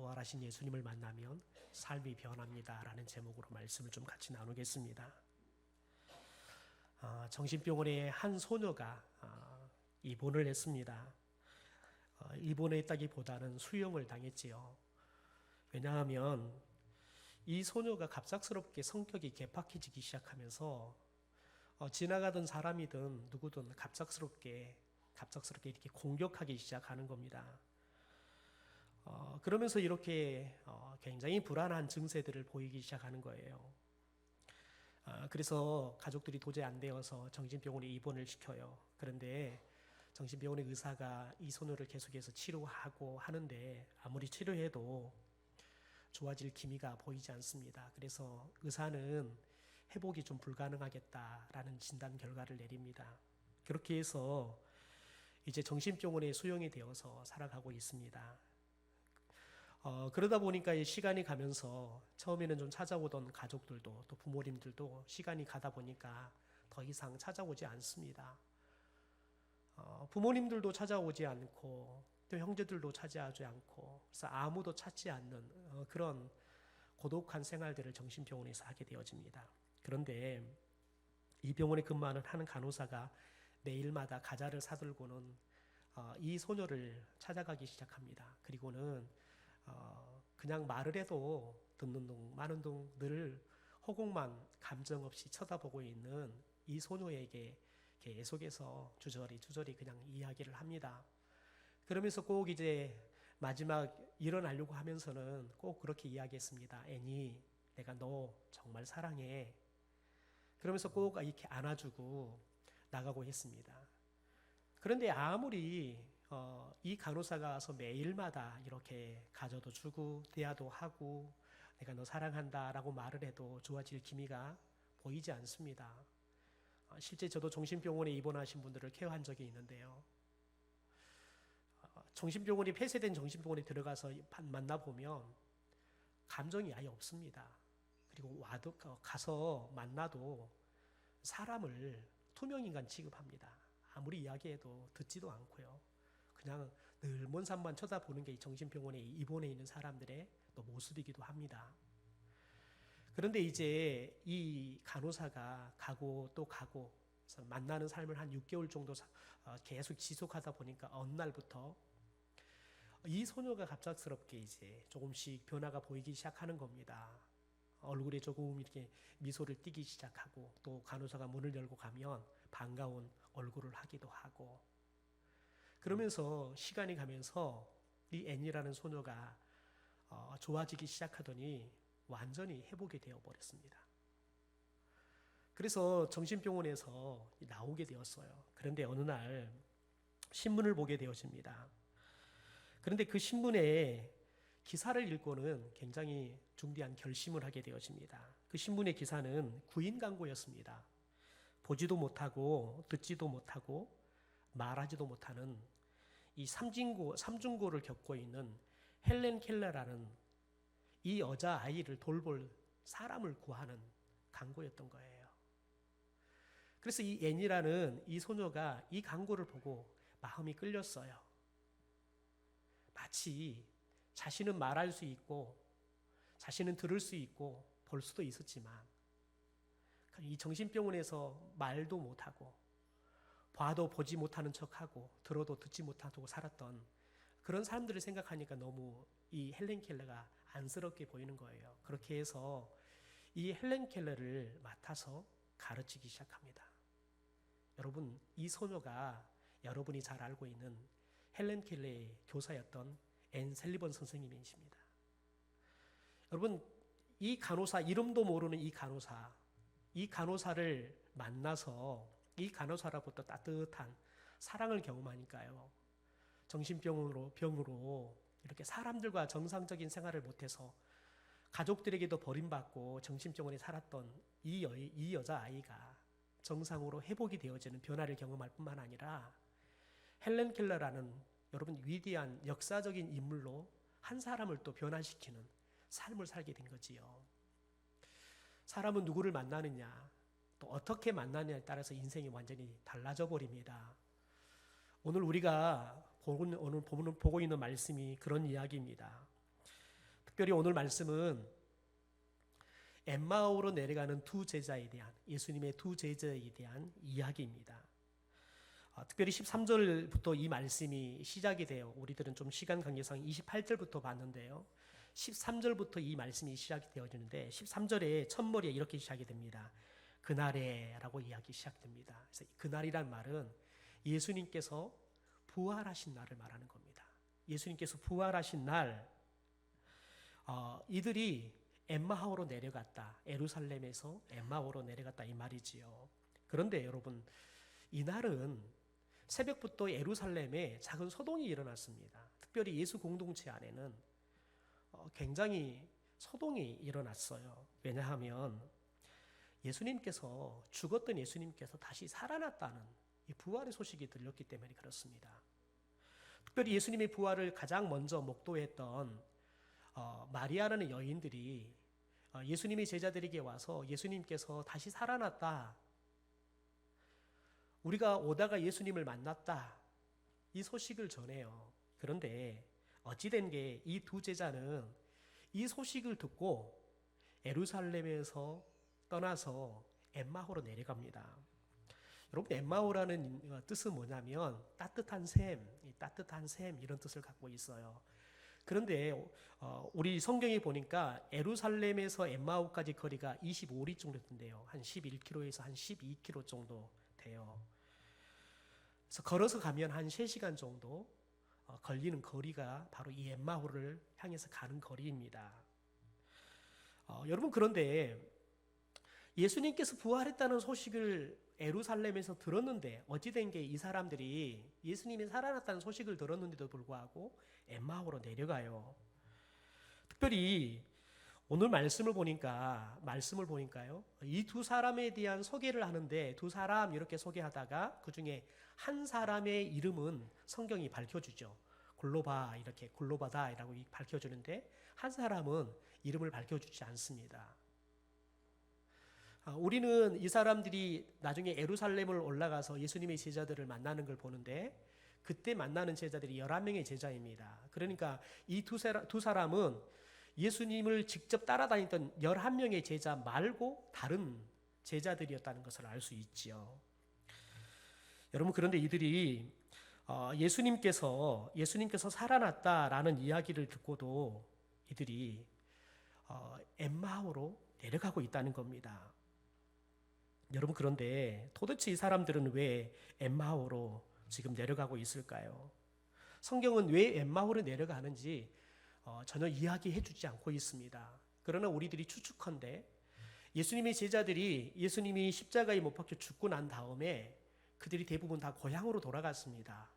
부활하신 예수님을 만나면 삶이 변합니다 라는 제목으로 말씀을 좀 같이 나누겠습니다. 정신병원의 한 소녀가 입원을 했습니다. 입원했다기보다는 수용을 당했지요. 왜냐하면 이 소녀가 갑작스럽게 성격이 개팍해지기 시작하면서 지나가던 사람이든 누구든 갑작스럽게 이렇게 공격하기 시작하는 겁니다. 그러면서 이렇게 굉장히 불안한 증세들을 보이기 시작하는 거예요. 그래서 가족들이 도저히 안 되어서 정신병원에 입원을 시켜요. 그런데 정신병원의 의사가 이 소녀를 계속해서 치료하고 하는데 아무리 치료해도 좋아질 기미가 보이지 않습니다. 그래서 의사는 회복이 좀 불가능하겠다라는 진단 결과를 내립니다. 그렇게 해서 이제 정신병원에 수용이 되어서 살아가고 있습니다. 그러다 보니까 시간이 가면서 처음에는 좀 찾아오던 가족들도 또 부모님들도 시간이 가다 보니까 더 이상 찾아오지 않습니다. 부모님들도 찾아오지 않고 또 형제들도 찾아오지 않고 그래서 아무도 찾지 않는 그런 고독한 생활들을 정신병원에서 하게 되어집니다. 그런데 이 병원에 근무하는 한 간호사가 매일마다 과자를 사들고는 이 소녀를 찾아가기 시작합니다. 그리고는 그냥 말을 해도 듣는 둥 마는 둥 늘 허공만 감정 없이 쳐다보고 있는 이 소녀에게 계속해서 주저리 그냥 이야기를 합니다. 그러면서 꼭 이제 마지막 일어나려고 하면서는 꼭 그렇게 이야기했습니다. 애니, 내가 너 정말 사랑해. 그러면서 꼭 이렇게 안아주고 나가고 했습니다. 그런데 아무리 이 간호사가 와서 매일마다 이렇게 가져도 주고 대화도 하고 내가 너 사랑한다 라고 말을 해도 좋아질 기미가 보이지 않습니다. 실제 저도 정신병원에 입원하신 분들을 케어한 적이 있는데요. 정신병원이 폐쇄된 정신병원에 들어가서 만나보면 감정이 아예 없습니다. 그리고 가서 만나도 사람을 투명인간 취급합니다. 아무리 이야기해도 듣지도 않고요. 그냥 늘 먼 산만 쳐다보는 게 정신병원에 입원해 있는 사람들의 또 모습이기도 합니다. 그런데 이제 이 간호사가 가고 또 가고 만나는 삶을 한 6개월 정도 계속 지속하다 보니까 어느 날부터 이 소녀가 갑작스럽게 이제 조금씩 변화가 보이기 시작하는 겁니다. 얼굴에 조금 이렇게 미소를 띠기 시작하고 또 간호사가 문을 열고 가면 반가운 얼굴을 하기도 하고 그러면서 시간이 가면서 이 앤이라는 소녀가 좋아지기 시작하더니 완전히 회복이 되어 버렸습니다. 그래서 정신병원에서 나오게 되었어요. 그런데 어느 날 신문을 보게 되어집니다. 그런데 그 신문에 기사를 읽고는 굉장히 중대한 결심을 하게 되어집니다. 그 신문의 기사는 구인 광고였습니다. 보지도 못하고 듣지도 못하고 말하지도 못하는 이 삼중고를 겪고 있는 헬렌 켈러라는 이 여자아이를 돌볼 사람을 구하는 광고였던 거예요. 그래서 이 앤이라는 이 소녀가 이 광고를 보고 마음이 끌렸어요. 마치 자신은 말할 수 있고 자신은 들을 수 있고 볼 수도 있었지만 이 정신병원에서 말도 못하고 봐도 보지 못하는 척하고 들어도 듣지 못하고 살았던 그런 사람들을 생각하니까 너무 이 헬렌 켈러가 안쓰럽게 보이는 거예요. 그렇게 해서 이 헬렌 켈러를 맡아서 가르치기 시작합니다. 여러분, 이 소녀가 여러분이 잘 알고 있는 헬렌 켈러의 교사였던 앤 셀리번 선생님이십니다. 여러분, 이 간호사, 이름도 모르는 이 간호사를 만나서 이 간호사로부터 따뜻한 사랑을 경험하니까요. 정신병으로 이렇게 사람들과 정상적인 생활을 못해서 가족들에게도 버림받고 정신병원에 살았던 이 여자아이가 정상으로 회복이 되어지는 변화를 경험할 뿐만 아니라 헬렌 켈러라는 여러분 위대한 역사적인 인물로 한 사람을 또 변화시키는 삶을 살게 된 거지요. 사람은 누구를 만나느냐 또 어떻게 만나느냐에 따라서 인생이 완전히 달라져 버립니다. 오늘 우리가 오늘 보고 있는 말씀이 그런 이야기입니다. 특별히 오늘 말씀은 엠마오로 내려가는 두 제자에 대한, 예수님의 두 제자에 대한 이야기입니다. 특별히 13절부터 이 말씀이 시작이 돼요. 우리들은 좀 시간 관계상 28절부터 봤는데요. 13절부터 이 말씀이 시작이 되어지는데 13절에 첫머리에 이렇게 시작이 됩니다. 그날에라고 이야기 시작됩니다. 그래서 그날이란 말은 예수님께서 부활하신 날을 말하는 겁니다. 예수님께서 부활하신 날, 이들이 엠마오로 내려갔다. 예루살렘에서 엠마오로 내려갔다 이 말이지요. 그런데 여러분, 이날은 새벽부터 예루살렘에 작은 소동이 일어났습니다. 특별히 예수 공동체 안에는 굉장히 소동이 일어났어요. 왜냐하면 예수님께서, 죽었던 예수님께서 다시 살아났다는 이 부활의 소식이 들렸기 때문에 그렇습니다. 특별히 예수님의 부활을 가장 먼저 목도했던 마리아라는 여인들이 예수님의 제자들에게 와서 예수님께서 다시 살아났다, 우리가 오다가 예수님을 만났다, 이 소식을 전해요. 그런데 어찌된 게 이 두 제자는 이 소식을 듣고 예루살렘에서 떠나서 엠마오로 내려갑니다. 여러분, 엠마오라는 뜻은 뭐냐면 따뜻한 샘, 따뜻한 샘 이런 뜻을 갖고 있어요. 그런데 우리 성경에 보니까 예루살렘에서 엠마오까지 거리가 25리 정도 된대요. 한 11km에서 한 12km 정도 돼요. 그래서 걸어서 가면 한 3시간 정도 걸리는 거리가 바로 이 엠마오를 향해서 가는 거리입니다. 여러분, 그런데 예수님께서 부활했다는 소식을 예루살렘에서 들었는데 어찌된 게 이 사람들이 예수님이 살아났다는 소식을 들었는데도 불구하고 엠마오로 내려가요. 특별히 오늘 말씀을 보니까요, 이 두 사람에 대한 소개를 하는데 두 사람 이렇게 소개하다가 그 중에 한 사람의 이름은 성경이 밝혀주죠. 골로바, 이렇게 골로바다라고 밝혀주는데 한 사람은 이름을 밝혀주지 않습니다. 우리는 이 사람들이 나중에 예루살렘을 올라가서 예수님의 제자들을 만나는 걸 보는데 그때 만나는 제자들이 11명의 제자입니다. 그러니까 이 두 사람은 예수님을 직접 따라다녔던 11명의 제자 말고 다른 제자들이었다는 것을 알 수 있지요. 여러분, 그런데 이들이 예수님께서 살아났다라는 이야기를 듣고도 이들이 엠마오로 내려가고 있다는 겁니다. 여러분, 그런데 도대체 이 사람들은 왜 엠마오로 지금 내려가고 있을까요? 성경은 왜 엠마오로 내려가는지 전혀 이야기해 주지 않고 있습니다. 그러나 우리들이 추측컨대 예수님의 제자들이 예수님이 십자가에 못 박혀 죽고 난 다음에 그들이 대부분 다 고향으로 돌아갔습니다.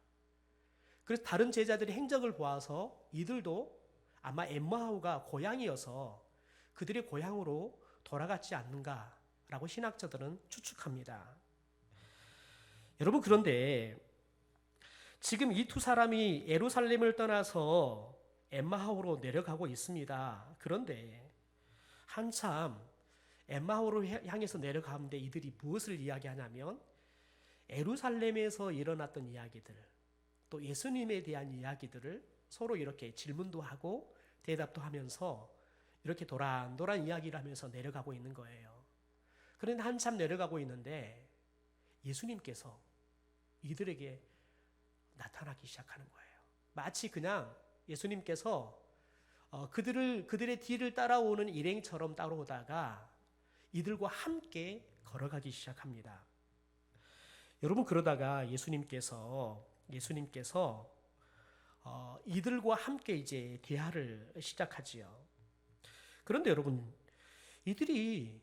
그래서 다른 제자들의 행적을 보아서 이들도 아마 엠마오가 고향이어서 그들의 고향으로 돌아갔지 않는가라고 신학자들은 추측합니다. 여러분, 그런데 지금 이 두 사람이 예루살렘을 떠나서 엠마오로 내려가고 있습니다. 그런데 한참 엠마오로 향해서 내려가는데 이들이 무엇을 이야기하냐면 예루살렘에서 일어났던 이야기들, 또 예수님에 대한 이야기들을 서로 이렇게 질문도 하고 대답도 하면서 이렇게 도란도란 이야기를 하면서 내려가고 있는 거예요. 그런데 한참 내려가고 있는데 예수님께서 이들에게 나타나기 시작하는 거예요. 마치 그냥 예수님께서 그들의 뒤를 따라오는 일행처럼 따라오다가 이들과 함께 걸어가기 시작합니다. 여러분, 그러다가 예수님께서 이들과 함께 이제 대화를 시작하지요. 그런데 여러분, 이들이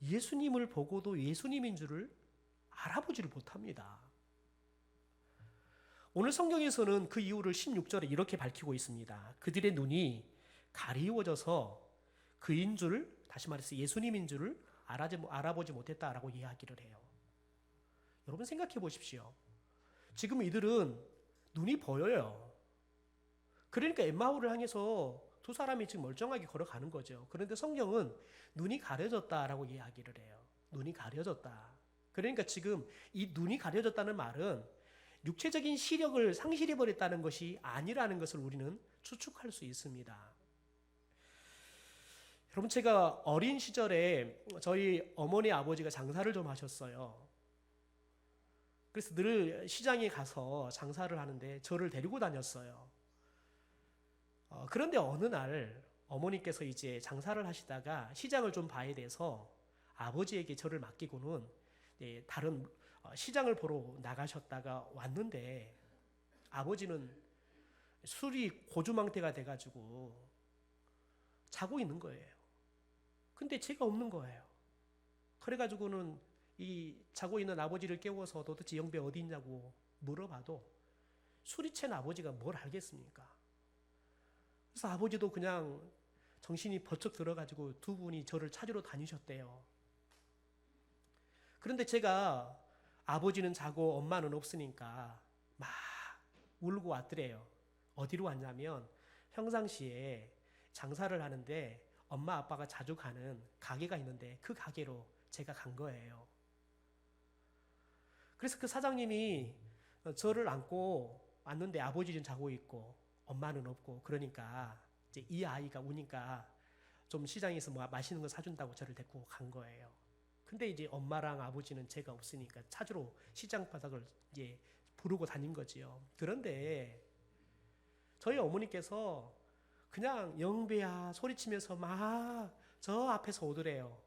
예수님을 보고도 예수님인 줄을 알아보지를 못합니다. 오늘 성경에서는 그 이유를 16절에 이렇게 밝히고 있습니다. 그들의 눈이 가리워져서 그인 줄, 다시 말해서 예수님인 줄을 알아보지 못했다라고 이야기를 해요. 여러분, 생각해 보십시오. 지금 이들은 눈이 보여요. 그러니까 엠마오를 향해서 두 사람이 지금 멀쩡하게 걸어가는 거죠. 그런데 성경은 눈이 가려졌다라고 이야기를 해요. 눈이 가려졌다. 그러니까 지금 이 눈이 가려졌다는 말은 육체적인 시력을 상실해버렸다는 것이 아니라는 것을 우리는 추측할 수 있습니다. 여러분, 제가 어린 시절에 저희 어머니 아버지가 장사를 좀 하셨어요. 그래서 늘 시장에 가서 장사를 하는데 저를 데리고 다녔어요. 그런데 어느 날 어머니께서 이제 장사를 하시다가 시장을 좀 봐야 돼서 아버지에게 저를 맡기고는 다른 시장을 보러 나가셨다가 왔는데 아버지는 술이 고주망태가 돼가지고 자고 있는 거예요. 근데 제가 없는 거예요. 그래가지고는 이 자고 있는 아버지를 깨워서 도대체 영배 어디 있냐고 물어봐도 술이 취한 아버지가 뭘 알겠습니까? 그래서 아버지도 그냥 정신이 번쩍 들어가지고 두 분이 저를 찾으러 다니셨대요. 그런데 제가 아버지는 자고 엄마는 없으니까 막 울고 왔더래요. 어디로 왔냐면 평상시에 장사를 하는데 엄마 아빠가 자주 가는 가게가 있는데 그 가게로 제가 간 거예요. 그래서 그 사장님이 저를 안고 왔는데 아버지는 자고 있고 엄마는 없고 그러니까 이제 이 아이가 우니까 좀 시장에서 뭐 맛있는 거 사준다고 저를 데리고 간 거예요. 근데 이제 엄마랑 아버지는 제가 없으니까 찾으러 시장 바닥을 이제 부르고 다닌 거지요. 그런데 저희 어머니께서 그냥 영배야 소리치면서 막 저 앞에서 오더래요.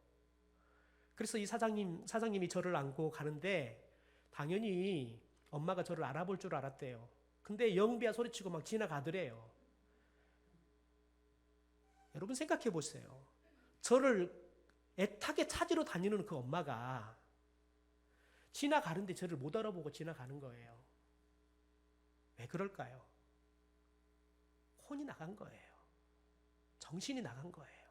그래서 이 사장님이 저를 안고 가는데 당연히 엄마가 저를 알아볼 줄 알았대요. 근데 영배야 소리치고 막 지나가더래요. 여러분 생각해 보세요. 저를 애타게 찾으러 다니는 그 엄마가 지나가는데 저를 못 알아보고 지나가는 거예요. 왜 그럴까요? 혼이 나간 거예요. 정신이 나간 거예요.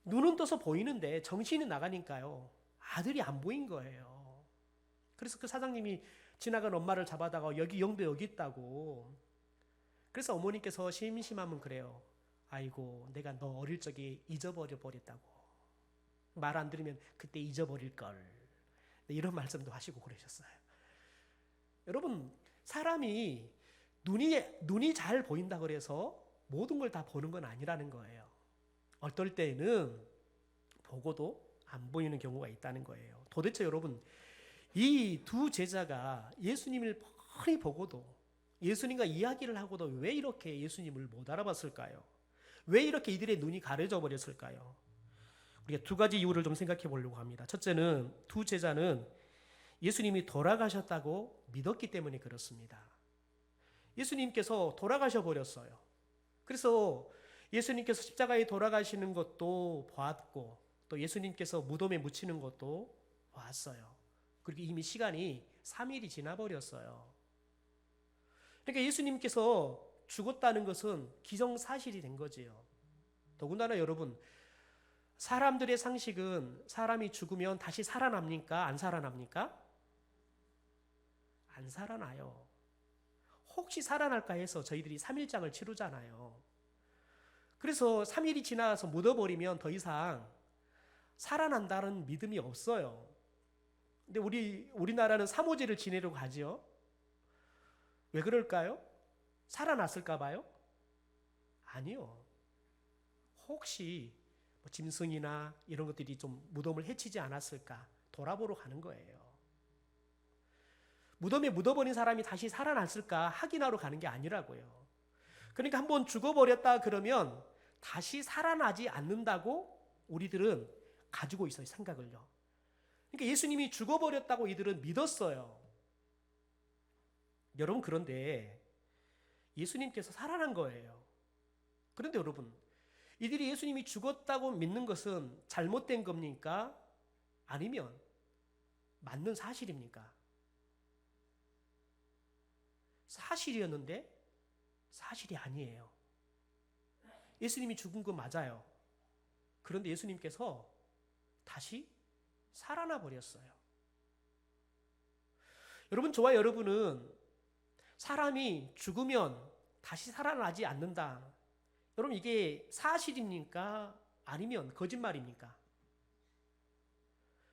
눈은 떠서 보이는데 정신이 나가니까요. 아들이 안 보인 거예요. 그래서 그 사장님이 지나간 엄마를 잡아다가 여기 영배 여기 있다고. 그래서 어머니께서 심심하면 그래요. 아이고 내가 너 어릴 적에 잊어버려 버렸다고. 말 안 들으면 그때 잊어버릴 걸. 이런 말씀도 하시고 그러셨어요. 여러분 사람이 눈이 잘 보인다 그래서 모든 걸 다 보는 건 아니라는 거예요. 어떨 때는 보고도 안 보이는 경우가 있다는 거예요. 도대체 여러분 이 두 제자가 예수님을 뻔히 보고도 예수님과 이야기를 하고도 왜 이렇게 예수님을 못 알아봤을까요? 왜 이렇게 이들의 눈이 가려져 버렸을까요? 우리가 두 가지 이유를 좀 생각해 보려고 합니다. 첫째는 두 제자는 예수님이 돌아가셨다고 믿었기 때문에 그렇습니다. 예수님께서 돌아가셔 버렸어요. 그래서 예수님께서 십자가에 돌아가시는 것도 보았고 또 예수님께서 무덤에 묻히는 것도 봤어요. 그리고 이미 시간이 3일이 지나버렸어요. 그러니까 예수님께서 죽었다는 것은 기정사실이 된 거지요. 더군다나 여러분 사람들의 상식은 사람이 죽으면 다시 살아납니까? 안 살아납니까? 안 살아나요. 혹시 살아날까 해서 저희들이 3일장을 치르잖아요. 그래서 3일이 지나서 묻어버리면 더 이상 살아난다는 믿음이 없어요. 근데 우리나라는 3호제를 지내려고 하죠. 왜 그럴까요? 살아났을까 봐요? 아니요. 혹시 짐승이나 이런 것들이 좀 무덤을 해치지 않았을까 돌아보러 가는 거예요. 무덤에 묻어버린 사람이 다시 살아났을까 확인하러 가는 게 아니라고요. 그러니까 한번 죽어버렸다 그러면 다시 살아나지 않는다고 우리들은 가지고 있어요, 생각을요. 그러니까 예수님이 죽어버렸다고 이들은 믿었어요. 여러분 그런데 예수님께서 살아난 거예요. 그런데 여러분 이들이 예수님이 죽었다고 믿는 것은 잘못된 겁니까? 아니면 맞는 사실입니까? 사실이었는데 사실이 아니에요. 예수님이 죽은 거 맞아요. 그런데 예수님께서 다시 살아나 버렸어요. 여러분 저와 여러분은 사람이 죽으면 다시 살아나지 않는다. 여러분 이게 사실입니까? 아니면 거짓말입니까?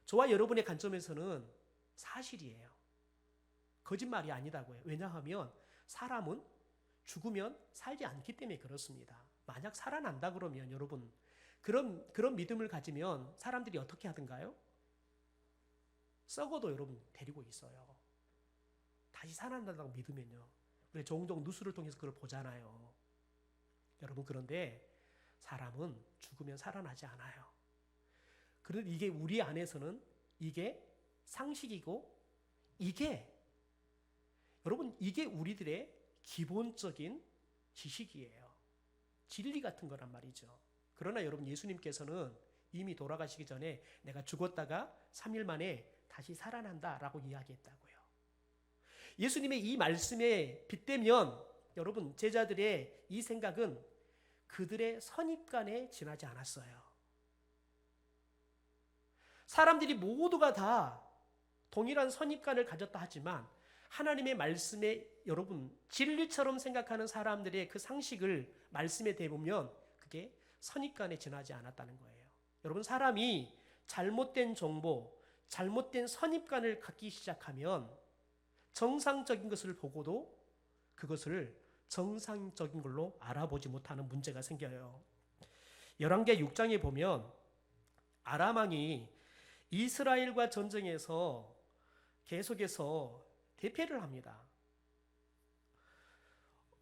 저와 여러분의 관점에서는 사실이에요. 거짓말이 아니다고요. 왜냐하면 사람은 죽으면 살지 않기 때문에 그렇습니다. 만약 살아난다 그러면 여러분 그런 믿음을 가지면 사람들이 어떻게 하던가요? 썩어도 여러분 데리고 있어요. 다시 살아난다고 믿으면요. 우리 종종 뉴스를 통해서 그걸 보잖아요. 여러분, 그런데 사람은 죽으면 살아나지 않아요. 그런데 이게 우리 안에서는 이게 상식이고 여러분 이게 우리들의 기본적인 지식이에요. 진리 같은 거란 말이죠. 그러나 여러분, 예수님께서는 이미 돌아가시기 전에 내가 죽었다가 3일 만에 다시 살아난다라고 이야기했다고요. 예수님의 이 말씀에 빗대면 여러분, 제자들의 이 생각은 그들의 선입관에 지나지 않았어요. 사람들이 모두가 다 동일한 선입관을 가졌다 하지만 하나님의 말씀에 여러분 진리처럼 생각하는 사람들의 그 상식을 말씀에 대보면 그게 선입관에 지나지 않았다는 거예요. 여러분, 사람이 잘못된 정보, 잘못된 선입관을 갖기 시작하면 정상적인 것을 보고도 그것을 정상적인 걸로 알아보지 못하는 문제가 생겨요. 열왕기 6장에 보면 아람 왕이 이스라엘과 전쟁에서 계속해서 대패를 합니다.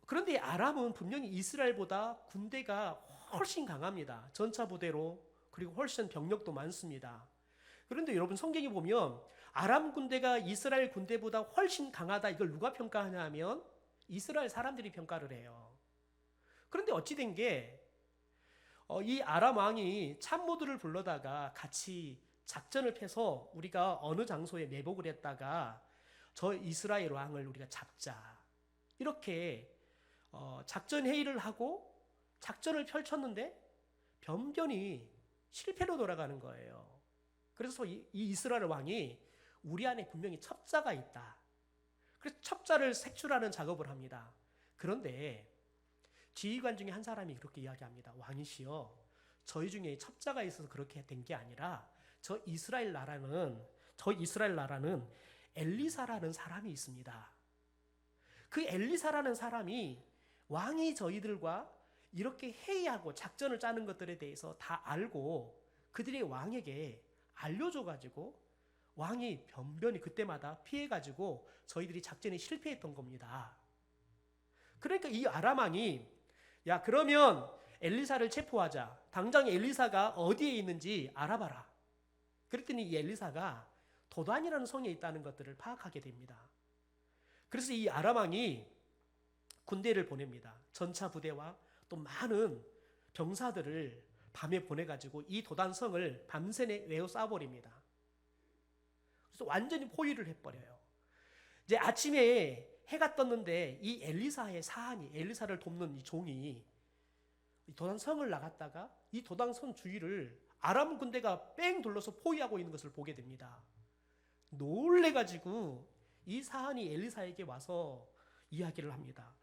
그런데 아람은 분명히 이스라엘보다 군대가 훨씬 강합니다. 전차 부대로, 그리고 훨씬 병력도 많습니다. 그런데 여러분, 성경에 보면 아람 군대가 이스라엘 군대보다 훨씬 강하다, 이걸 누가 평가하냐 하면 이스라엘 사람들이 평가를 해요. 그런데 어찌 된 게 이 아람 왕이 참모들을 불러다가 같이 작전을 펴서 우리가 어느 장소에 매복을 했다가 저 이스라엘 왕을 우리가 잡자, 이렇게 작전 회의를 하고 작전을 펼쳤는데 변변히 실패로 돌아가는 거예요. 그래서 이 이스라엘 왕이 우리 안에 분명히 첩자가 있다, 그래서 첩자를 색출하는 작업을 합니다. 그런데 지휘관 중에 한 사람이 그렇게 이야기합니다. 왕이시여, 저희 중에 첩자가 있어서 그렇게 된 게 아니라 저 이스라엘 나라는 엘리사라는 사람이 있습니다. 그 엘리사라는 사람이 왕이 저희들과 이렇게 회의하고 작전을 짜는 것들에 대해서 다 알고 그들이 왕에게 알려줘가지고 왕이 변변히 그때마다 피해가지고 저희들이 작전에 실패했던 겁니다. 그러니까 이 아람 왕이, 야, 그러면 엘리사를 체포하자, 당장 엘리사가 어디에 있는지 알아봐라. 그랬더니 이 엘리사가 도단이라는 성에 있다는 것들을 파악하게 됩니다. 그래서 이 아람 왕이 군대를 보냅니다. 전차 부대와 또 많은 병사들을 밤에 보내가지고 이 도단성을 밤새 외워 쏴버립니다. 그래서 완전히 포위를 해버려요. 이제 아침에 해가 떴는데 이 엘리사의 사한이, 엘리사를 돕는 이 종이 이 도단성을 나갔다가 이 도단성 주위를 아람 군대가 뺑 둘러서 포위하고 있는 것을 보게 됩니다. 놀래가지고 이 사한이 엘리사에게 와서 이야기를 합니다.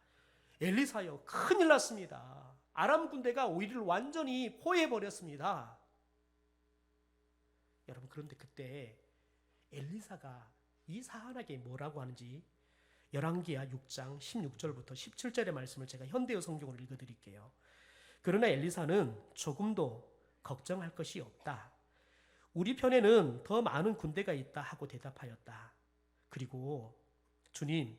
엘리사여, 큰일 났습니다. 아람 군대가 우리를 완전히 포위해버렸습니다. 여러분, 그런데 그때 엘리사가 이 사한에게 뭐라고 하는지 열왕기야 6장 16절부터 17절의 말씀을 제가 현대어 성경으로 읽어드릴게요. 그러나 엘리사는 조금도 걱정할 것이 없다. 우리 편에는 더 많은 군대가 있다 하고 대답하였다. 그리고 주님,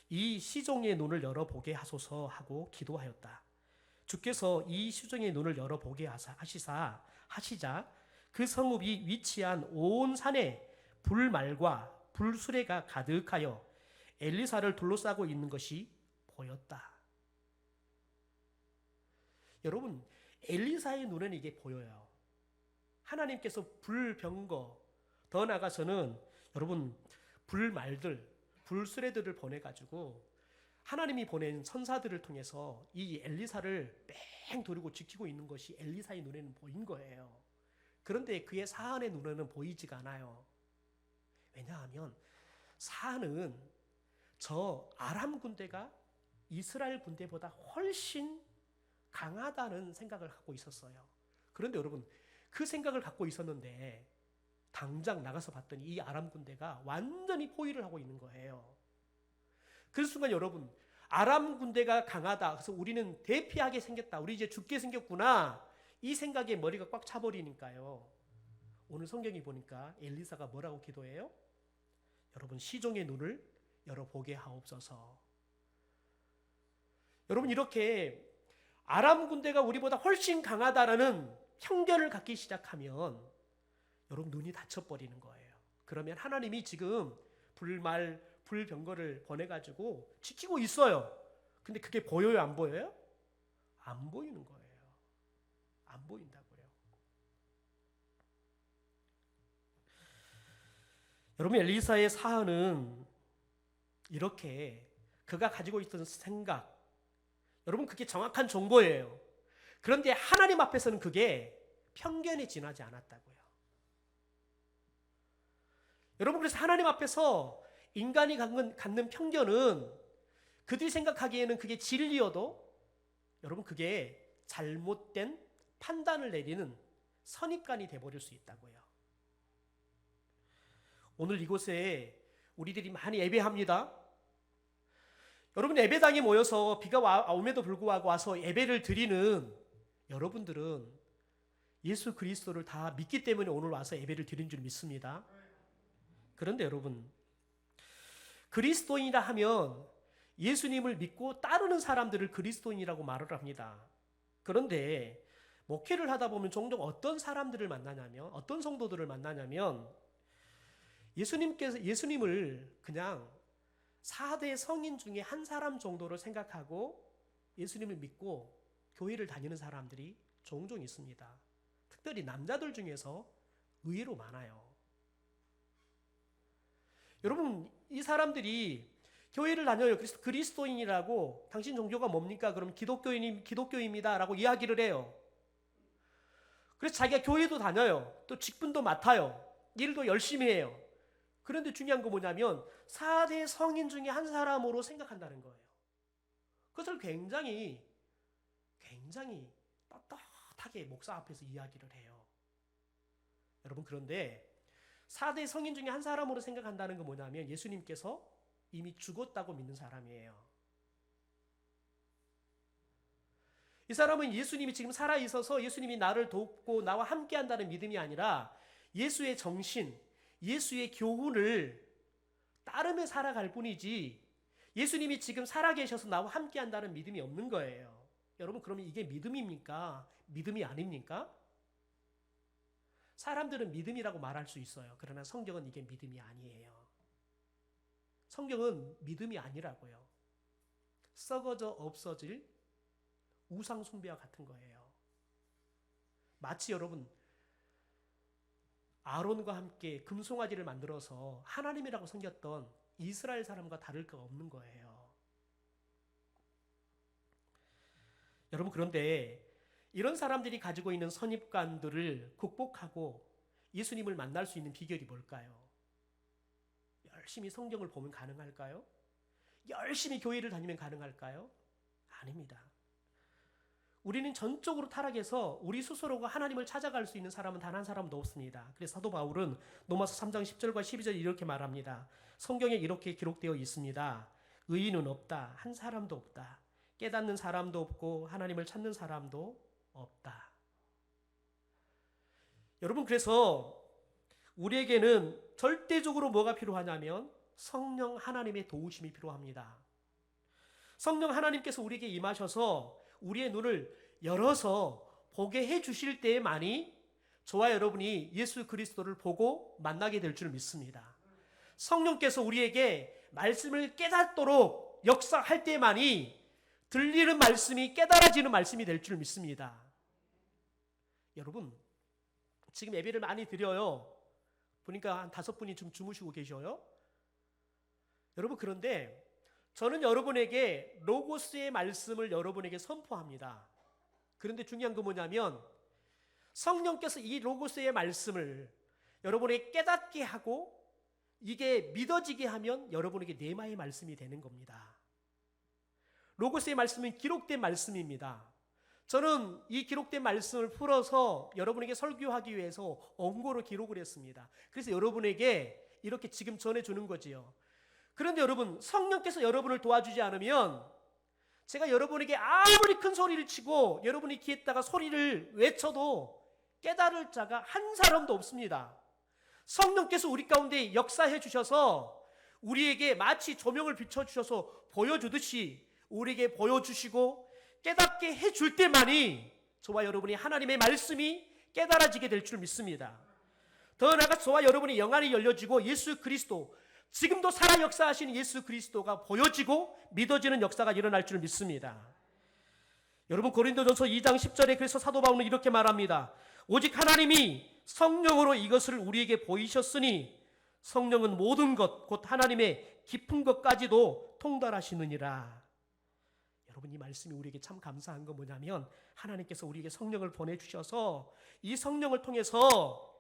이 시종의 눈을 열어보게 하소서 하고 기도하였다. 주께서 이 시종의 눈을 열어보게 하시자 그 성읍이 위치한 온 산에 불말과 불수레가 가득하여 엘리사를 둘러싸고 있는 것이 보였다. 여러분, 엘리사의 눈에는 이게 보여요. 하나님께서 불병거, 더 나아가서는 여러분 불말들, 불수레들을 보내가지고 하나님이 보낸 천사들을 통해서 이 엘리사를 뺑 돌리고 지키고 있는 것이 엘리사의 눈에는 보인 거예요. 그런데 그의 사한의 눈에는 보이지가 않아요. 왜냐하면 사한은 저 아람 군대가 이스라엘 군대보다 훨씬 강하다는 생각을 갖고 있었어요. 그런데 여러분, 그 생각을 갖고 있었는데 당장 나가서 봤더니 이 아람 군대가 완전히 포위를 하고 있는 거예요. 그 순간 여러분, 아람 군대가 강하다, 그래서 우리는 대피하게 생겼다, 우리 이제 죽게 생겼구나, 이 생각에 머리가 꽉 차버리니까요. 오늘 성경이 보니까 엘리사가 뭐라고 기도해요? 여러분, 시종의 눈을 열어보게 하옵소서. 여러분, 이렇게 아람 군대가 우리보다 훨씬 강하다라는 편견을 갖기 시작하면 여러분 눈이 닫혀버리는 거예요. 그러면 하나님이 지금 불병거를 보내가지고 지키고 있어요. 근데 그게 보여요, 안 보여요? 안 보이는 거예요. 안 보인다고요. 여러분, 엘리사의 사안은 이렇게 그가 가지고 있던 생각, 여러분 그게 정확한 정보예요. 그런데 하나님 앞에서는 그게 편견에 지나지 않았다고요. 여러분, 그래서 하나님 앞에서 인간이 갖는 편견은 그들이 생각하기에는 그게 진리여도 여러분 그게 잘못된 판단을 내리는 선입관이 돼버릴 수 있다고요. 오늘 이곳에 우리들이 많이 예배합니다. 여러분, 예배당에 모여서 비가 오면도 불구하고 와서 예배를 드리는 여러분들은 예수 그리스도를 다 믿기 때문에 오늘 와서 예배를 드린 줄 믿습니다. 그런데 여러분, 그리스도인이라 하면 예수님을 믿고 따르는 사람들을 그리스도인이라고 말을 합니다. 그런데 목회를 하다 보면 종종 어떤 사람들을 만나냐면, 어떤 성도들을 만나냐면 예수님을 그냥 4대 성인 중에 한 사람 정도로 생각하고 예수님을 믿고 교회를 다니는 사람들이 종종 있습니다. 특별히 남자들 중에서 의외로 많아요. 여러분, 이 사람들이 교회를 다녀요. 그래서 그리스도인이라고, 당신 종교가 뭡니까? 그럼 기독교입니다 라고 이야기를 해요. 그래서 자기가 교회도 다녀요. 또 직분도 맡아요. 일도 열심히 해요. 그런데 중요한 거 뭐냐면 4대 성인 중에 한 사람으로 생각한다는 거예요. 그것을 굉장히 떳떳하게 목사 앞에서 이야기를 해요. 여러분, 그런데 4대 성인 중에 한 사람으로 생각한다는 건 뭐냐면 예수님께서 이미 죽었다고 믿는 사람이에요. 이 사람은 예수님이 지금 살아있어서 예수님이 나를 돕고 나와 함께한다는 믿음이 아니라 예수의 정신, 예수의 교훈을 따르며 살아갈 뿐이지 예수님이 지금 살아계셔서 나와 함께한다는 믿음이 없는 거예요. 여러분, 그러면 이게 믿음입니까? 믿음이 아닙니까? 사람들은 믿음이라고 말할 수 있어요. 그러나 성경은 이게 믿음이 아니에요. 성경은 믿음이 아니라고요. 썩어져 없어질 우상 숭배와 같은 거예요. 마치 여러분, 아론과 함께 금송아지를 만들어서 하나님이라고 섬겼던 이스라엘 사람과 다를 거 없는 거예요. 여러분, 그런데 이런 사람들이 가지고 있는 선입관들을 극복하고 예수님을 만날 수 있는 비결이 뭘까요? 열심히 성경을 보면 가능할까요? 열심히 교회를 다니면 가능할까요? 아닙니다. 우리는 전적으로 타락해서 우리 스스로가 하나님을 찾아갈 수 있는 사람은 단 한 사람도 없습니다. 그래서 사도 바울은 로마서 3장 10절과 12절 이렇게 말합니다. 성경에 이렇게 기록되어 있습니다. 의인은 없다. 한 사람도 없다. 깨닫는 사람도 없고 하나님을 찾는 사람도 없다. 여러분, 그래서 우리에게는 절대적으로 뭐가 필요하냐면 성령 하나님의 도우심이 필요합니다. 성령 하나님께서 우리에게 임하셔서 우리의 눈을 열어서 보게 해주실 때에만이 저와 여러분이 예수 그리스도를 보고 만나게 될 줄 믿습니다. 성령께서 우리에게 말씀을 깨닫도록 역사할 때만이 들리는 말씀이 깨달아지는 말씀이 될 줄 믿습니다. 여러분, 지금 예배를 많이 드려요. 보니까 한 5분이 좀 주무시고 계셔요. 여러분, 그런데 저는 여러분에게 로고스의 말씀을 여러분에게 선포합니다. 그런데 중요한 건 뭐냐면 성령께서 이 로고스의 말씀을 여러분에게 깨닫게 하고 이게 믿어지게 하면 여러분에게 네마의 말씀이 되는 겁니다. 로고스의 말씀은 기록된 말씀입니다. 저는 이 기록된 말씀을 풀어서 여러분에게 설교하기 위해서 원고로 기록을 했습니다. 그래서 여러분에게 이렇게 지금 전해주는 거지요. 그런데 여러분, 성령께서 여러분을 도와주지 않으면 제가 여러분에게 아무리 큰 소리를 치고 여러분이 귀에다가 소리를 외쳐도 깨달을 자가 한 사람도 없습니다. 성령께서 우리 가운데 역사해 주셔서 우리에게 마치 조명을 비춰주셔서 보여주듯이 우리에게 보여주시고 깨닫게 해줄 때만이 저와 여러분이 하나님의 말씀이 깨달아지게 될 줄 믿습니다. 더 나아가 저와 여러분의 영안이 열려지고 예수 그리스도, 지금도 살아 역사하시는 예수 그리스도가 보여지고 믿어지는 역사가 일어날 줄 믿습니다. 여러분, 고린도전서 2장 10절에 그래서 사도 바울은 이렇게 말합니다. 오직 하나님이 성령으로 이것을 우리에게 보이셨으니 성령은 모든 것 곧 하나님의 깊은 것까지도 통달하시느니라. 여러분, 이 말씀이 우리에게 참 감사한 건 뭐냐면 하나님께서 우리에게 성령을 보내주셔서 이 성령을 통해서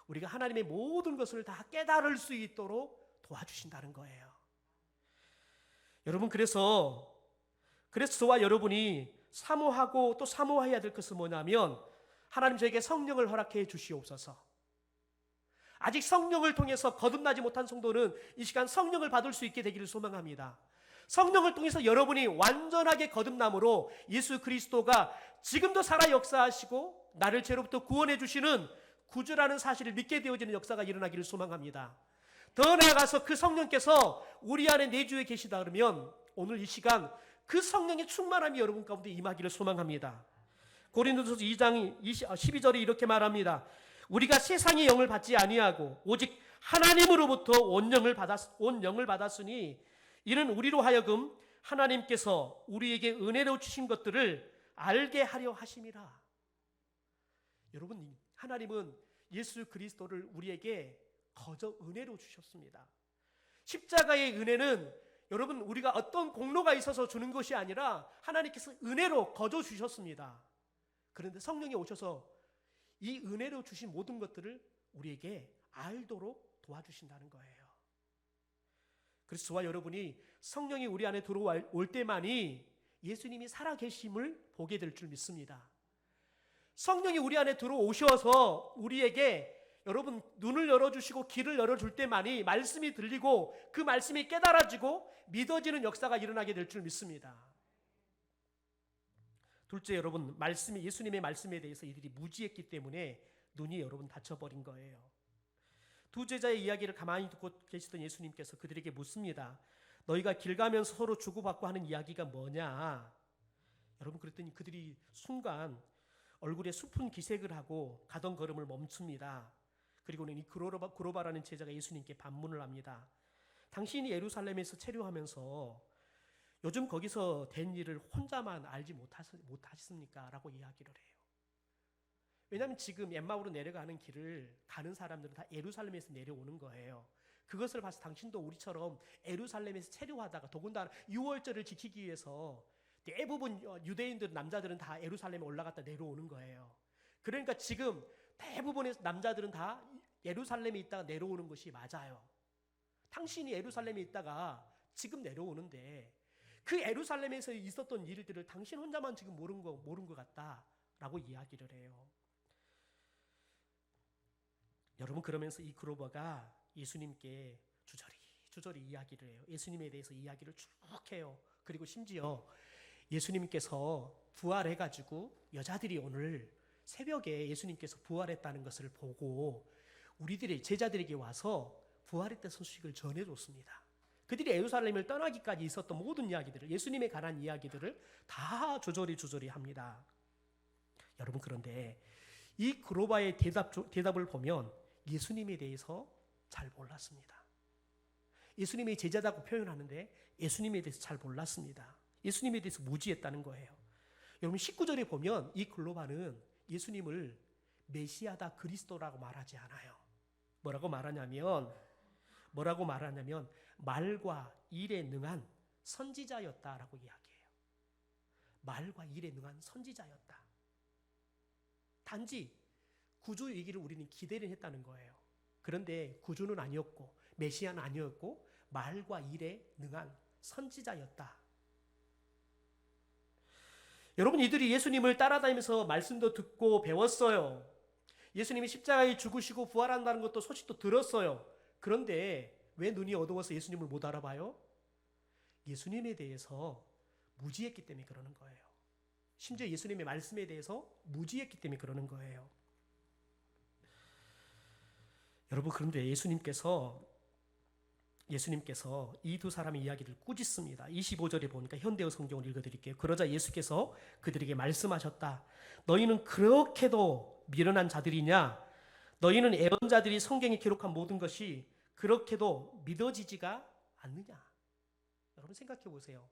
우리가 하나님의 모든 것을 다 깨달을 수 있도록 도와주신다는 거예요. 여러분, 그래서 저와 여러분이 사모하고 또 사모해야 될 것은 뭐냐면 하나님 저에게 성령을 허락해 주시옵소서. 아직 성령을 통해서 거듭나지 못한 성도는 이 시간 성령을 받을 수 있게 되기를 소망합니다. 성령을 통해서 여러분이 완전하게 거듭남으로 예수 그리스도가 지금도 살아 역사하시고 나를 죄로부터 구원해 주시는 구주라는 사실을 믿게 되어지는 역사가 일어나기를 소망합니다. 더 나아가서 그 성령께서 우리 안에 내주에 계시다 그러면 오늘 이 시간 그 성령의 충만함이 여러분 가운데 임하기를 소망합니다. 고린도전서 2장 12절에 이렇게 말합니다. 우리가 세상의 영을 받지 아니하고 오직 하나님으로부터 온 영을 받았으니 이는 우리로 하여금 하나님께서 우리에게 은혜로 주신 것들을 알게 하려 하심이라. 여러분, 하나님은 예수 그리스도를 우리에게 거저 은혜로 주셨습니다. 십자가의 은혜는 여러분 우리가 어떤 공로가 있어서 주는 것이 아니라 하나님께서 은혜로 거저 주셨습니다. 그런데 성령이 오셔서 이 은혜로 주신 모든 것들을 우리에게 알도록 도와주신다는 거예요. 그래서 저와 여러분이 성령이 우리 안에 들어올 때만이 예수님이 살아계심을 보게 될 줄 믿습니다. 성령이 우리 안에 들어오셔서 우리에게 여러분 눈을 열어주시고 귀를 열어줄 때만이 말씀이 들리고 그 말씀이 깨달아지고 믿어지는 역사가 일어나게 될 줄 믿습니다. 둘째, 여러분, 예수님의 말씀에 대해서 이들이 무지했기 때문에 눈이 여러분 닫혀버린 거예요. 두 제자의 이야기를 가만히 듣고 계시던 예수님께서 그들에게 묻습니다. 너희가 길 가면서 서로 주고받고 하는 이야기가 뭐냐? 여러분, 그랬더니 그들이 순간 얼굴에 수푼 기색을 하고 가던 걸음을 멈춥니다. 그리고는 이 그로바라는 제자가 예수님께 반문을 합니다. 당신이 예루살렘에서 체류하면서 요즘 거기서 된 일을 혼자만 알지 못하십니까? 라고 이야기를 해요. 왜냐하면 지금 엠마오로 내려가는 길을 가는 사람들은 다 예루살렘에서 내려오는 거예요. 그것을 봐서 당신도 우리처럼 예루살렘에서 체류하다가 더군다나 유월절을 지키기 위해서 대부분 유대인들 남자들은 다 예루살렘에 올라갔다 내려오는 거예요. 그러니까 지금 대부분의 남자들은 다 예루살렘에 있다가 내려오는 것이 맞아요. 당신이 예루살렘에 있다가 지금 내려오는데 그 예루살렘에서 있었던 일들을 당신 혼자만 지금 모른 것 같다라고 이야기를 해요. 여러분, 그러면서 이 그로버가 예수님께 주저리 이야기를 해요. 예수님에 대해서 이야기를 쭉 해요. 그리고 심지어 예수님께서 부활해가지고 여자들이 오늘 새벽에 예수님께서 부활했다는 것을 보고 우리들의 제자들에게 와서 부활했다는 소식을 전해줬습니다. 그들이 예루살렘을 떠나기까지 있었던 모든 이야기들을, 예수님에 관한 이야기들을 다 조조리 합니다. 여러분, 그런데 이 그로바의 대답을 보면 예수님에 대해서 잘 몰랐습니다. 예수님의 제자라고 표현하는데 예수님에 대해서 잘 몰랐습니다. 예수님에 대해서 무지했다는 거예요. 여러분, 19절에 보면 이 글로바는 예수님을 메시아다, 그리스도라고 말하지 않아요. 뭐라고 말하냐면 말과 일에 능한 선지자였다라고 이야기해요. 말과 일에 능한 선지자였다. 단지 구주 얘기를 우리는 기대를 했다는 거예요. 그런데 구주는 아니었고 메시아는 아니었고 말과 일에 능한 선지자였다. 여러분, 이들이 예수님을 따라다니면서 말씀도 듣고 배웠어요. 예수님이 십자가에 죽으시고 부활한다는 것도 소식도 들었어요. 그런데 왜 눈이 어두워서 예수님을 못 알아봐요? 예수님에 대해서 무지했기 때문에 그러는 거예요. 심지어 예수님의 말씀에 대해서 무지했기 때문에 그러는 거예요. 여러분, 그런데 예수님께서 이 두 사람의 이야기를 꾸짖습니다. 25절에 보니까 현대어 성경을 읽어드릴게요. 그러자 예수께서 그들에게 말씀하셨다. 너희는 그렇게도 미련한 자들이냐? 너희는 애언자들이 성경에 기록한 모든 것이 그렇게도 믿어지지가 않느냐? 여러분 생각해 보세요.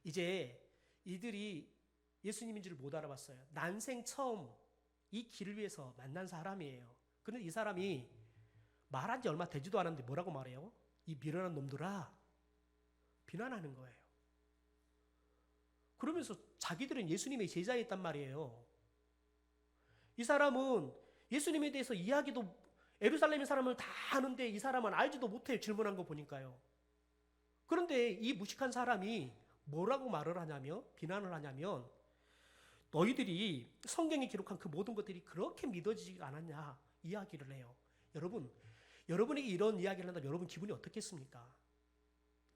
이제 이들이 예수님인 줄 못 알아봤어요. 난생 처음 이 길을 위해서 만난 사람이에요. 그런데 이 사람이 말한 지 얼마 되지도 않았는데 뭐라고 말해요? 이 미련한 놈들아, 비난하는 거예요. 그러면서 자기들은 예수님의 제자였단 말이에요. 이 사람은 예수님에 대해서 이야기도, 예루살렘의 사람을 다 아는데 이 사람은 알지도 못해요. 질문한 거 보니까요. 그런데 이 무식한 사람이 뭐라고 말을 하냐면, 비난을 하냐면, 너희들이 성경에 기록한 그 모든 것들이 그렇게 믿어지지 않았냐 이야기를 해요. 여러분, 여러분에게 이런 이야기를 한다면 여러분 기분이 어떻겠습니까?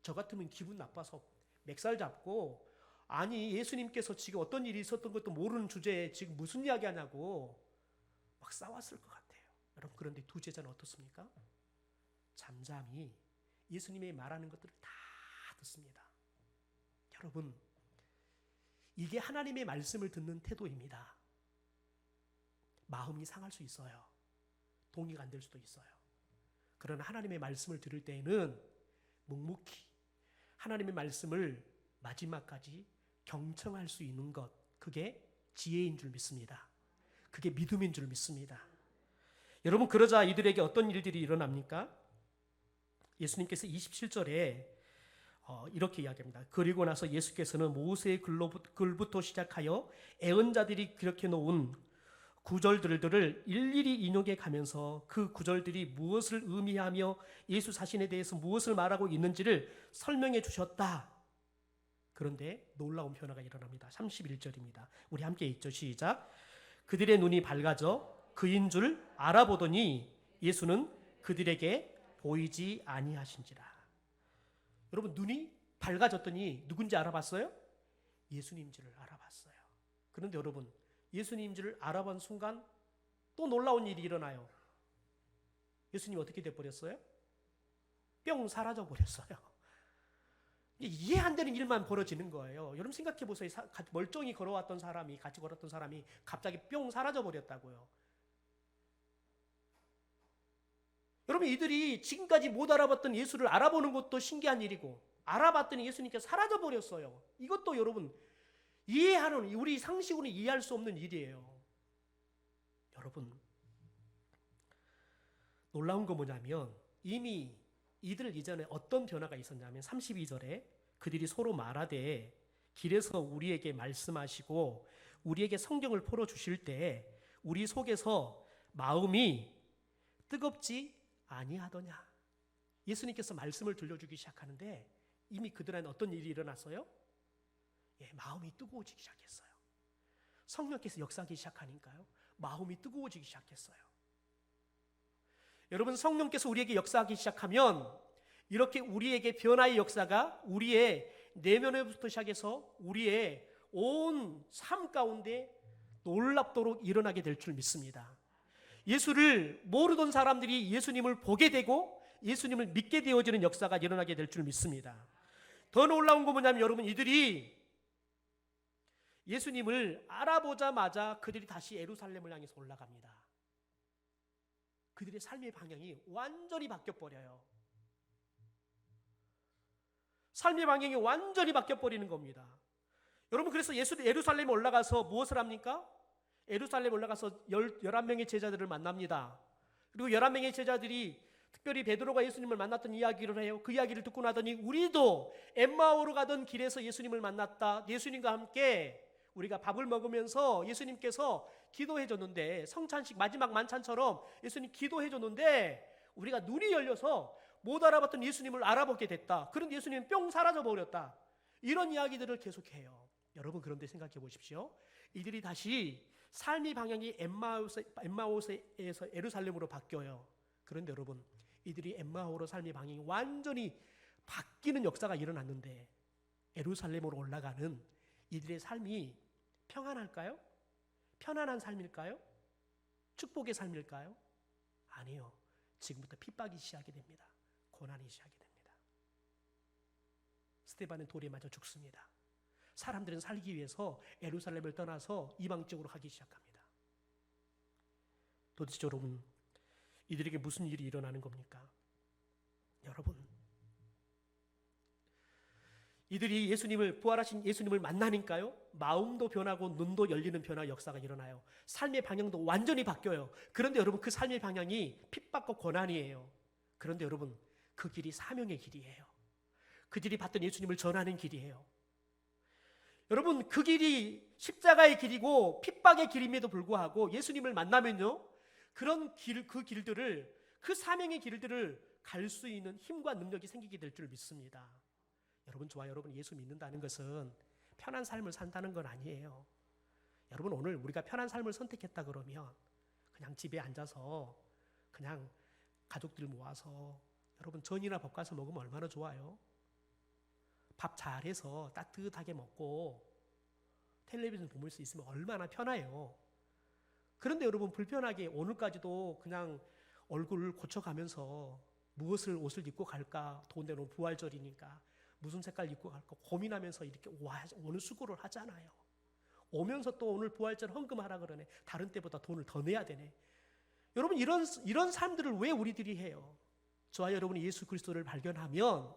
저 같으면 기분 나빠서 멱살 잡고, 아니 예수님께서 지금 어떤 일이 있었던 것도 모르는 주제에 지금 무슨 이야기 하냐고 막 싸웠을 것 같아요. 여러분, 그런데 두 제자는 어떻습니까? 잠잠히 예수님이 말하는 것들을 다 듣습니다. 여러분, 이게 하나님의 말씀을 듣는 태도입니다. 마음이 상할 수 있어요. 동의가 안 될 수도 있어요. 그러나 하나님의 말씀을 들을 때에는 묵묵히 하나님의 말씀을 마지막까지 경청할 수 있는 것, 그게 지혜인 줄 믿습니다. 그게 믿음인 줄 믿습니다. 여러분, 그러자 이들에게 어떤 일들이 일어납니까? 예수님께서 27절에 이렇게 이야기합니다. 그리고 나서 예수께서는 모세의 글부터 시작하여 애언자들이 기록해 놓은 구절들을 일일이 인용해 가면서 그 구절들이 무엇을 의미하며 예수 자신에 대해서 무엇을 말하고 있는지를 설명해 주셨다. 그런데 놀라운 변화가 일어납니다. 31절입니다. 우리 함께 읽죠. 시작. 그들의 눈이 밝아져 그인 줄 알아보더니 예수는 그들에게 보이지 아니하신지라. 여러분, 눈이 밝아졌더니 누군지 알아봤어요? 예수님인 줄을 알아봤어요. 그런데 여러분, 예수님인 줄을 알아본 순간 또 놀라운 일이 일어나요. 예수님 어떻게 돼버렸어요? 뿅 사라져 버렸어요. 이해 안 되는 일만 벌어지는 거예요. 여러분 생각해 보세요. 멀쩡히 걸어왔던 사람이, 같이 걸었던 사람이 갑자기 뿅 사라져 버렸다고요. 여러분, 이들이 지금까지 못 알아봤던 예수를 알아보는 것도 신기한 일이고, 알아봤더니 예수님께서 사라져 버렸어요. 이것도 여러분 이해하는, 우리 상식으로 이해할 수 없는 일이에요. 여러분, 놀라운 거 뭐냐면 이미 이들 이전에 어떤 변화가 있었냐면 32절에 그들이 서로 말하되 길에서 우리에게 말씀하시고 우리에게 성경을 풀어주실 때 우리 속에서 마음이 뜨겁지 아니하더냐. 예수님께서 말씀을 들려주기 시작하는데 이미 그들 안에 어떤 일이 일어났어요? 마음이 뜨거워지기 시작했어요. 성령께서 역사하기 시작하니까요, 마음이 뜨거워지기 시작했어요. 여러분, 성령께서 우리에게 역사하기 시작하면 이렇게 우리에게 변화의 역사가 우리의 내면에부터 시작해서 우리의 온 삶 가운데 놀랍도록 일어나게 될 줄 믿습니다. 예수를 모르던 사람들이 예수님을 보게 되고 예수님을 믿게 되어지는 역사가 일어나게 될 줄 믿습니다. 더 놀라운 거 뭐냐면 여러분, 이들이 예수님을 알아보자마자 그들이 다시 예루살렘을 향해서 올라갑니다. 그들의 삶의 방향이 완전히 바뀌어버려요. 삶의 방향이 완전히 바뀌어버리는 겁니다. 여러분, 그래서 예루살렘에 올라가서 무엇을 합니까? 예루살렘에 올라가서 11명의 제자들을 만납니다. 그리고 11명의 제자들이 특별히 베드로가 예수님을 만났던 이야기를 해요. 그 이야기를 듣고 나더니 우리도 엠마오로 가던 길에서 예수님을 만났다. 예수님과 함께 우리가 밥을 먹으면서 예수님께서 기도해 줬는데, 성찬식 마지막 만찬처럼 예수님 기도해 줬는데 우리가 눈이 열려서 못 알아봤던 예수님을 알아보게 됐다. 그런데 예수님은 뿅 사라져 버렸다. 이런 이야기들을 계속해요. 여러분, 그런데 생각해 보십시오. 이들이 다시 삶의 방향이 엠마오에서 예루살렘으로 바뀌어요. 그런데 여러분, 이들이 엠마오로 삶의 방향이 완전히 바뀌는 역사가 일어났는데 예루살렘으로 올라가는 이들의 삶이 평안할까요? 편안한 삶일까요? 축복의 삶일까요? 아니요. 지금부터 핍박이 시작이 됩니다. 고난이 시작이 됩니다. 스데반은 돌에 맞아 죽습니다. 사람들은 살기 위해서 예루살렘을 떠나서 이방 지역으로 가기 시작합니다. 도대체 여러분, 이들에게 무슨 일이 일어나는 겁니까? 여러분, 이들이 부활하신 예수님을 만나니까요, 마음도 변하고 눈도 열리는 변화 역사가 일어나요. 삶의 방향도 완전히 바뀌어요. 그런데 여러분, 그 삶의 방향이 핍박과 고난이에요. 그런데 여러분, 그 길이 사명의 길이에요. 그들이 받던 예수님을 전하는 길이에요. 여러분, 그 길이 십자가의 길이고 핍박의 길임에도 불구하고 예수님을 만나면요, 그 사명의 길들을 갈 수 있는 힘과 능력이 생기게 될 줄 믿습니다. 여러분, 저와 여러분이 예수 믿는다는 것은 편한 삶을 산다는 건 아니에요. 여러분, 오늘 우리가 편한 삶을 선택했다 그러면 그냥 집에 앉아서 그냥 가족들 모아서 여러분 전이나 볶아서 먹으면 얼마나 좋아요. 밥 잘해서 따뜻하게 먹고 텔레비전 볼 수 있으면 얼마나 편해요. 그런데 여러분, 불편하게 오늘까지도 그냥 얼굴을 고쳐가면서 옷을 입고 갈까, 더운 데는 부활절이니까 무슨 색깔 입고 갈까 고민하면서 이렇게 오늘 수고를 하잖아요. 오면서 또 오늘 부활절 헌금하라 그러네. 다른 때보다 돈을 더 내야 되네. 여러분, 이런 삶들을 왜 우리들이 해요? 저와 여러분이 예수 그리스도를 발견하면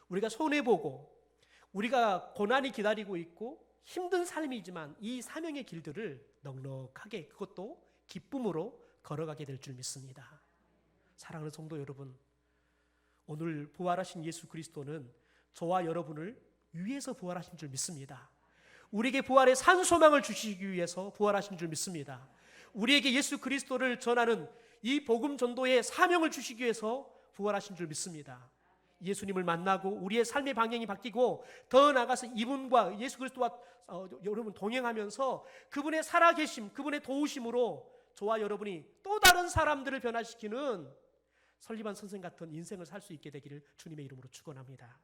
우리가 손해보고 우리가 고난이 기다리고 있고 힘든 삶이지만 이 사명의 길들을 넉넉하게, 그것도 기쁨으로 걸어가게 될 줄 믿습니다. 사랑하는 성도 여러분, 오늘 부활하신 예수 그리스도는 저와 여러분을 위해서 부활하신 줄 믿습니다. 우리에게 부활의 산 소망을 주시기 위해서 부활하신 줄 믿습니다. 우리에게 예수 그리스도를 전하는 이 복음 전도의 사명을 주시기 위해서 부활하신 줄 믿습니다. 예수님을 만나고 우리의 삶의 방향이 바뀌고 더 나아가서 이분과 예수 그리스도와 여러분 동행하면서 그분의 살아계심, 그분의 도우심으로 저와 여러분이 또 다른 사람들을 변화시키는 설리반 선생 같은 인생을 살 수 있게 되기를 주님의 이름으로 축원합니다.